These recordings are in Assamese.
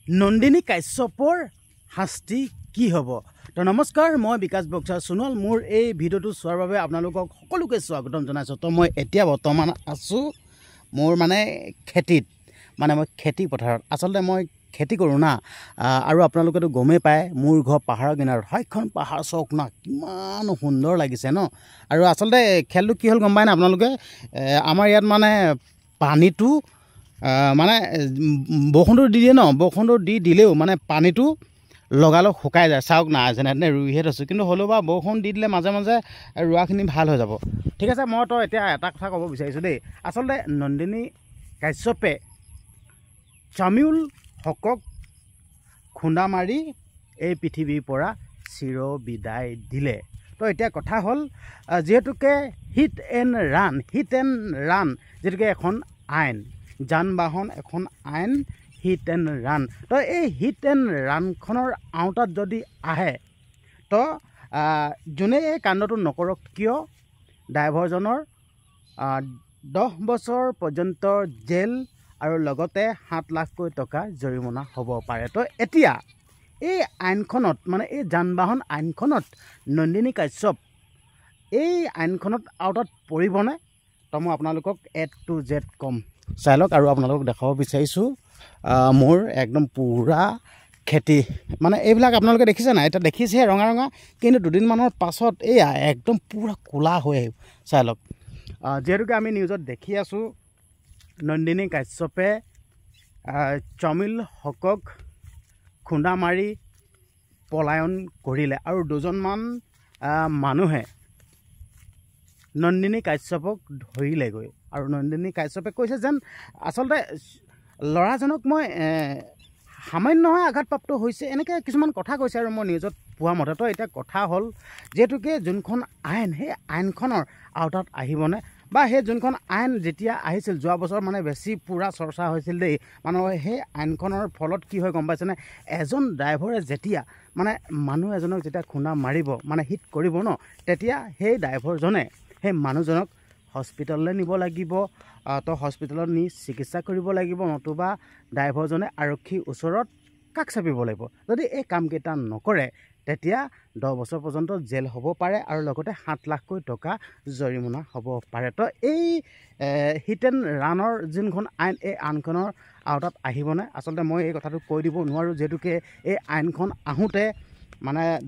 নন্দিনী কাশ্যপৰ শাস্তি কি হ'ব? তো নমস্কাৰ, মই বিকাশ বক্সা সোণোৱাল। মোৰ এই ভিডিঅ'টো চোৱাৰ বাবে আপোনালোকক সকলোকে স্বাগতম জনাইছোঁ। তো মই এতিয়া বৰ্তমান আছোঁ মোৰ খেতিত, মই খেতি পথাৰত। আচলতে মই খেতি কৰোঁ না, আৰু আপোনালোকেতো গমেই পায় মোৰ ঘৰ পাহাৰৰ কিনাৰত। সেইখন পাহাৰ চাওক না, কিমান সুন্দৰ লাগিছে ন। আৰু আচলতে খেলটো কি হ'ল গম পায় না আপোনালোকে? আমাৰ ইয়াত পানীটো বৰষুণটো দি দিয়ে ন, বৰষুণটো দি দিলেও পানীটো লগালগ শুকাই যায়। চাওক না, যেনে ৰুইহে থৈছোঁ, কিন্তু হ'লেও বা বৰষুণ দি দিলে মাজে মাজে ৰোৱাখিনি ভাল হৈ যাব। ঠিক আছে, মই তো এতিয়া এটা কথা ক'ব বিচাৰিছোঁ দেই। আচলতে নন্দিনী কাশ্যপে চামিউল হকক খুন্দা মাৰি এই পৃথিৱীৰ পৰা চিৰ বিদায় দিলে। তো এতিয়া কথা হ'ল, যিহেতুকে হিট এণ্ড ৰাণ যিহেতুকে এখন আইন, যান বাহন এখন আইন, হিট এণ্ড ৰাণ। তো এই হিট এণ্ড ৰাণখনৰ আওতাত যদি আহে, তো যোনে এই কাণ্ডটো নকৰক কিয়, ড্ৰাইভাৰজনৰ 10 বছৰ পৰ্যন্ত জেল আৰু লগতে 7 লাখকৈ টকা জৰিমনা হ'ব পাৰে। তো এতিয়া এই আইনখনত এই যান বাহন আইনখনত নন্দিনী কাশ্যপ এই আইনখনত আওতাত পৰিবনে? তো মই আপোনালোকক A to Z কম, চাই লওক। আৰু আপোনালোকক দেখাব বিচাৰিছোঁ মোৰ একদম পূৰা খেতি। এইবিলাক আপোনালোকে দেখিছে নাই? এতিয়া দেখিছেহে ৰঙা ৰঙা, কিন্তু দুদিনমানৰ পাছত এয়া একদম পূৰা ক'লা হৈ আহিব। চাই লওক। যিহেতুকে আমি নিউজত দেখি আছোঁ নন্দিনী কাশ্যপে চামিউল হকক খুন্দা মাৰি পলায়ন কৰিলে, আৰু দুজনমান মানুহে নন্দিনী কাশ্যপক ধৰিলেগৈ। আৰু নন্দিনী কাশ্যপে কৈছে যেন আচলতে ল'ৰাজনক মই সামান্যহে আঘাতপ্ৰাপ্ত হৈছে, এনেকৈ কিছুমান কথা কৈছে আৰু মই নিউজত পোৱা মতে। তো এতিয়া কথা হ'ল, যিহেতুকে যোনখন আইন, সেই আইনখনৰ আওতাত আহিবনে, বা সেই যোনখন আইন যেতিয়া আহিছিল যোৱা বছৰ বেছি পূৰা চৰ্চা হৈছিল দেই মানুহৰ। সেই আইনখনৰ ফলত কি হয় গম পাইছেনে? এজন ড্ৰাইভাৰে যেতিয়া মানুহ এজনক যেতিয়া খুন্দা মাৰিব, হিট কৰিব ন, তেতিয়া সেই ড্ৰাইভাৰজনে সেই মানুহজনক হস্পিটেললৈ নিব লাগিব। তো হস্পিটেলত নি চিকিৎসা কৰিব লাগিব, নতুবা ড্ৰাইভাৰজনে আৰক্ষীৰ ওচৰত কাষ চাপিব লাগিব। যদি এই কামকেইটা নকৰে, তেতিয়া 10 বছৰ পৰ্যন্ত জেল হ'ব পাৰে, আৰু লগতে 7 লাখকৈ টকা জৰিমনা হ'ব পাৰে। তো এই হিট এণ্ড ৰাণৰ যোনখন আইন, এই আইনখনৰ আওতাত আহিবনে? আচলতে মই এই কথাটো কৈ দিব নোৱাৰোঁ, যিহেতুকে এই আইনখন আহোঁতে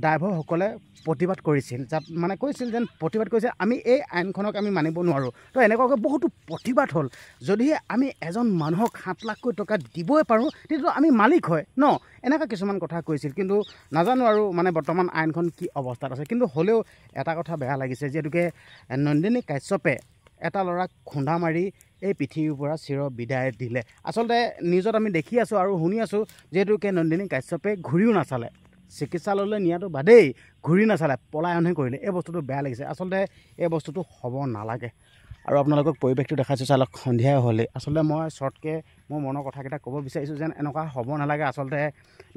ড্ৰাইভাৰসকলে প্ৰতিবাদ কৰিছিল, যাত কৈছিল যেন প্ৰতিবাদ কৰিছে আমি এই আইনখনক আমি মানিব নোৱাৰোঁ। তো এনেকুৱাকৈ বহুতো প্ৰতিবাদ হ'ল। যদিহে আমি এজন মানুহক 7 লাখকৈ টকা দিবই পাৰোঁ, তেতিয়াতো আমি মালিক হয় ন, এনেকুৱা কিছুমান কথা কৈছিল। কিন্তু নাজানো আৰু বৰ্তমান আইনখন কি অৱস্থাত আছে। কিন্তু হ'লেও এটা কথা বেয়া লাগিছে, যিহেতুকে নন্দিনী কাশ্যপে এটা ল'ৰাক খুন্দা মাৰি এই পৃথিৱীৰ পৰা চিৰ বিদায় দিলে। আচলতে নিউজত আমি দেখি আছোঁ আৰু শুনি আছোঁ, যিহেতুকে নন্দিনী কাশ্যপে ঘূৰিও নাচালে, চিকিৎসালয়লৈ নিয়াটো বাদেই ঘূৰি নাচালে, পলায়নহে কৰিলে। এই বস্তুটো বেয়া লাগিছে। আচলতে এই বস্তুটো হ'ব নালাগে। আৰু আপোনালোকক পৰিৱেশটো দেখাইছোঁ, চালক সন্ধিয়াই হ'লেই। আচলতে মই শ্বৰ্টকৈ মোৰ মনৰ কথাকেইটা ক'ব বিচাৰিছোঁ যেন এনেকুৱা হ'ব নালাগে। আচলতে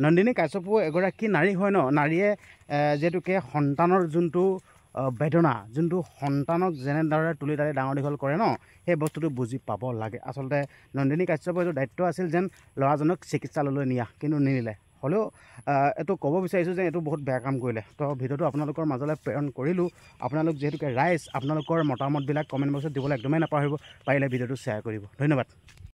নন্দিনী কাশ্যপো এগৰাকী নাৰী হয় ন। নাৰীয়ে যিহেতুকে সন্তানৰ যোনটো বেদনা, যোনটো সন্তানক যেনেদৰে তুলি তালি ডাঙৰ দীঘল কৰে ন, সেই বস্তুটো বুজি পাব লাগে। আচলতে নন্দিনী কাশ্যপৰ এইটো দায়িত্ব আছিল যেন ল'ৰাজনক চিকিৎসালয়লৈ নিয়া, কিন্তু নিনিলে। হ'লেও এইটো ক'ব বিচাৰিছোঁ যে এইটো বহুত বেয়া কাম কৰিলে। তো ভিডিঅ'টো আপোনালোকৰ মাজলৈ প্ৰেৰণ কৰিলোঁ। আপোনালোক যিহেতুকে ৰাইজ, আপোনালোকৰ মতামতবিলাক কমেণ্ট বক্সত দিবলৈ একদমেই নাপাহৰিব। পাৰিলে ভিডিঅ'টো শ্বেয়াৰ কৰিব। ধন্যবাদ।